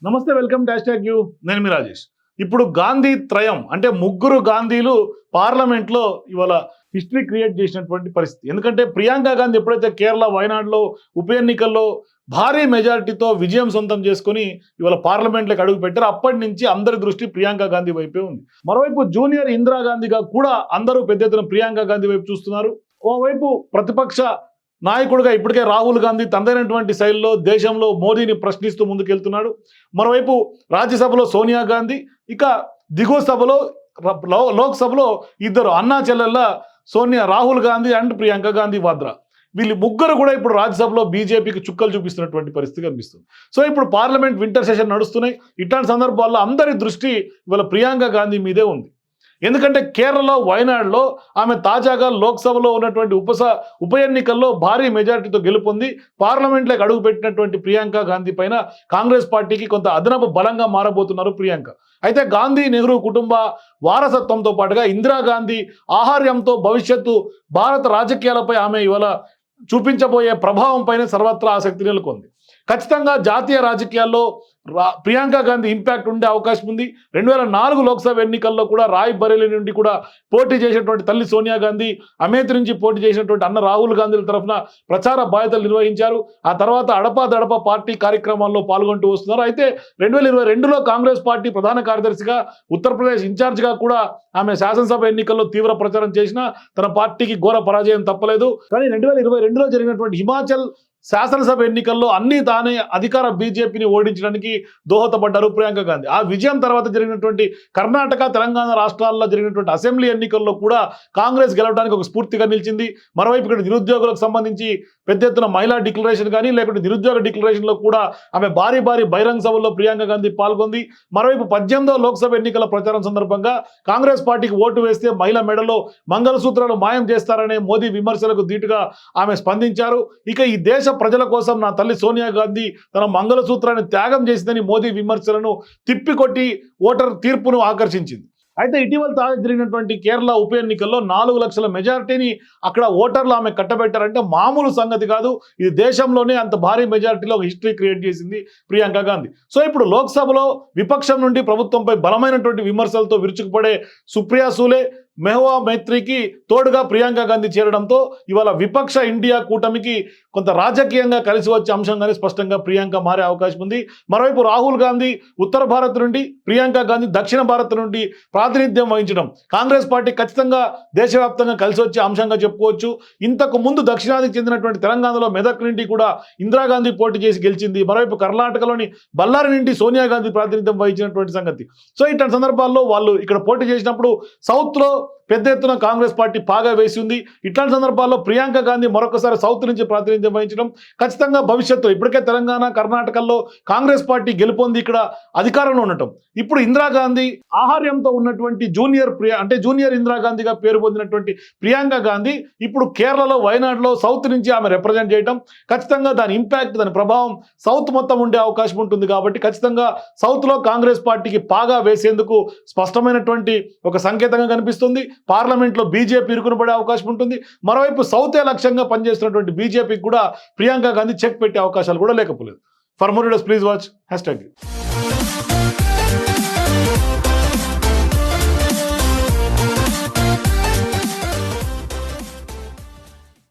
నమస్తే, welcome to #you. నేను మీ రాజేష్. ఇప్పుడు గాంధీ త్రయం అంటే ముగ్గురు గాంధీలు పార్లమెంట్లో ఇవాళ హిస్టరీ క్రియేట్ చేసినటువంటి పరిస్థితి. ఎందుకంటే ప్రియాంక గాంధీ ఎప్పుడైతే కేరళ వైనాడులో ఉప ఎన్నికల్లో భారీ మెజారిటీతో విజయం సొంతం చేసుకుని ఇవాళ పార్లమెంట్లోకి అడుగు పెట్టారు, అప్పటి నుంచి అందరి దృష్టి ప్రియాంక గాంధీ వైపే ఉంది. మరోవైపు జూనియర్ ఇందిరాగాంధీగా కూడా అందరూ పెద్ద ఎత్తున ప్రియాంక గాంధీ వైపు చూస్తున్నారు. ఓవైపు ప్రతిపక్ష నాయకుడిగా ఇప్పటికే రాహుల్ గాంధీ తనదైనటువంటి శైలిలో దేశంలో మోదీని ప్రశ్నిస్తూ ముందుకెళ్తున్నాడు. మరోవైపు రాజ్యసభలో సోనియా గాంధీ, ఇక దిగువ సభలో లోక్సభలో ఇద్దరు అన్నా చెల్లెళ్ళ రాహుల్ గాంధీ అండ్ ప్రియాంక గాంధీ వాద్రా, వీళ్ళు ముగ్గురు కూడా ఇప్పుడు రాజ్యసభలో బీజేపీకి చుక్కలు చూపిస్తున్నటువంటి పరిస్థితి కనిపిస్తుంది. సో ఇప్పుడు పార్లమెంట్ వింటర్ సెషన్ నడుస్తున్నాయి. ఇట్లాంటి సందర్భాల్లో అందరి దృష్టి ఇవాళ ప్రియాంక గాంధీ మీదే ఉంది. ఎందుకంటే కేరళలో వైనాడులో ఆమె తాజాగా లోక్సభలో ఉన్నటువంటి ఉప ఎన్నికల్లో భారీ మెజారిటీతో గెలుపొంది పార్లమెంట్లోకి అడుగు పెట్టినటువంటి ప్రియాంక గాంధీ పైన కాంగ్రెస్ పార్టీకి కొంత అదనపు బలంగా మారబోతున్నారు ప్రియాంక. అయితే గాంధీ నెహ్రూ కుటుంబ వారసత్వంతో పాటుగా ఇందిరాగాంధీ ఆహార్యంతో భవిష్యత్తు భారత రాజకీయాలపై ఆమె ఇవాళ చూపించబోయే ప్రభావం పైన సర్వత్రా ఆసక్తి నెలకొంది. ఖచ్చితంగా జాతీయ రాజకీయాల్లో ప్రియాంక గాంధీ ఇంపాక్ట్ ఉండే అవకాశం ఉంది. 2004 లోక్సభ ఎన్నికల్లో కూడా రాయ్ బరేలీ నుండి కూడా పోటీ చేసినటువంటి తల్లి సోనియా గాంధీ, అమేథీ నుంచి పోటీ చేసినటువంటి అన్న రాహుల్ గాంధీల తరఫున ప్రచార బాధ్యతలు నిర్వహించారు. ఆ తర్వాత అడపాదడప పార్టీ కార్యక్రమాల్లో పాల్గొంటూ వస్తున్నారు. అయితే 2022లో కాంగ్రెస్ పార్టీ ప్రధాన కార్యదర్శిగా, ఉత్తరప్రదేశ్ ఇన్ఛార్జిగా కూడా ఆమె శాసనసభ ఎన్నికల్లో తీవ్ర ప్రచారం చేసినా తన పార్టీకి ఘోర పరాజయం తప్పలేదు. కానీ 2022లో జరిగినటువంటి హిమాచల్ శాసనసభ ఎన్నికల్లో అన్ని తానే అధికార బీజేపీని ఓడించడానికి దోహదపడ్డారు ప్రియాంక గాంధీ. ఆ విజయం తర్వాత జరిగినటువంటి కర్ణాటక, తెలంగాణ రాష్ట్రాల్లో జరిగినటువంటి అసెంబ్లీ ఎన్నికల్లో కూడా కాంగ్రెస్ గెలవడానికి ఒక స్ఫూర్తిగా నిలిచింది. మరోవైపు ఇక్కడ నిరుద్యోగులకు సంబంధించి పెద్ద ఎత్తున మహిళా డిక్లరేషన్ కానీ, లేకుంటే నిరుద్యోగ డిక్లరేషన్లో కూడా ఆమె భారీ బహిరంగ సభల్లో ప్రియాంక గాంధీ పాల్గొంది. మరోవైపు 18వ లోక్సభ ఎన్నికల ప్రచారం సందర్భంగా కాంగ్రెస్ పార్టీకి ఓటు వేస్తే మహిళ మెడలో మంగళసూత్రాలు మాయం చేస్తారనే మోదీ విమర్శలకు ధీటుగా ఆమె స్పందించారు. ఇక ఈ దేశ ప్రజల కోసం నా తల్లి సోనియా గాంధీ తన మంగళసూత్రాన్ని త్యాగం చేసిందని మోదీ విమర్శలను తిప్పికొట్టి ఓటర్ తీర్పును ఆకర్షించింది. అయితే ఇటీవల తాజా జరిగినటువంటి కేరళ ఉప ఎన్నికల్లో 4 లక్షల మెజారిటీని అక్కడ ఓటర్లు ఆమె కట్టబెట్టారంటే మామూలు సంగతి కాదు. ఇది దేశంలోనే అంత భారీ మెజారిటీలో హిస్టరీ క్రియేట్ చేసింది ప్రియాంక గాంధీ. సో ఇప్పుడు లోక్సభలో విపక్షం నుండి ప్రభుత్వంపై బలమైనటువంటి విమర్శలతో విరుచుకుపడే సుప్రియా సూలే, మెహువా మైత్రికి తోడుగా ప్రియాంక గాంధీ చేరడంతో ఇవాళ విపక్ష ఇండియా కూటమికి కొంత రాజకీయంగా కలిసి వచ్చే అంశంగానే స్పష్టంగా ప్రియాంక మారే అవకాశం ఉంది. మరోవైపు రాహుల్ గాంధీ ఉత్తర భారత్ నుండి, ప్రియాంక గాంధీ దక్షిణ భారత్ నుండి ప్రాతినిధ్యం వహించడం కాంగ్రెస్ పార్టీ ఖచ్చితంగా దేశవ్యాప్తంగా కలిసి వచ్చే అంశంగా చెప్పుకోవచ్చు. ఇంతకు ముందు దక్షిణాదికి చెందినటువంటి తెలంగాణలో మెదక్ నుండి కూడా ఇందిరాగాంధీ పోటీ చేసి గెలిచింది. మరోవైపు కర్ణాటకలోని బళ్ళారి నుండి సోనియా గాంధీ ప్రాతినిధ్యం వహించినటువంటి సంగతి. సో ఇట్లాంటి సందర్భాల్లో వాళ్ళు ఇక్కడ పోటీ చేసినప్పుడు సౌత్లో పెద్ద ఎత్తున కాంగ్రెస్ పార్టీ పాగా వేసి ఉంది. ఇట్లాంటి సందర్భాల్లో ప్రియాంక గాంధీ మరొకసారి సౌత్ నుంచి ప్రాతినిధ్యం వహించడం ఖచ్చితంగా భవిష్యత్తు ఇప్పటికే తెలంగాణ, కర్ణాటకల్లో కాంగ్రెస్ పార్టీ గెలుపొంది ఇక్కడ అధికారంలో ఉండటం, ఇప్పుడు ఇందిరాగాంధీ ఆహార్యంతో ఉన్నటువంటి జూనియర్ ఇందిరాగాంధీగా పేరు పొందినటువంటి ప్రియాంక గాంధీ ఇప్పుడు కేరళలో వైనాడులో సౌత్ నుంచి ఆమె రిప్రజెంట్ చేయడం ఖచ్చితంగా దాని ఇంపాక్ట్, దాని ప్రభావం సౌత్ మొత్తం ఉండే అవకాశం ఉంటుంది. కాబట్టి ఖచ్చితంగా సౌత్లో కాంగ్రెస్ పార్టీకి పాగా వేసేందుకు స్పష్టమైనటువంటి ఒక సంకేతంగా కనిపిస్తుంది. పార్లమెంట్లో బీజేపీ ఇరుకునబడే అవకాశం ఉంటుంది. మరోవైపు సౌతే లక్ష్యంగా పనిచేస్తున్నటువంటి బీజేపీకి కూడా ప్రియాంక గాంధీ చెక్ పెట్టే అవకాశాలు కూడా లేకపోలేదు. For more videos please watch #.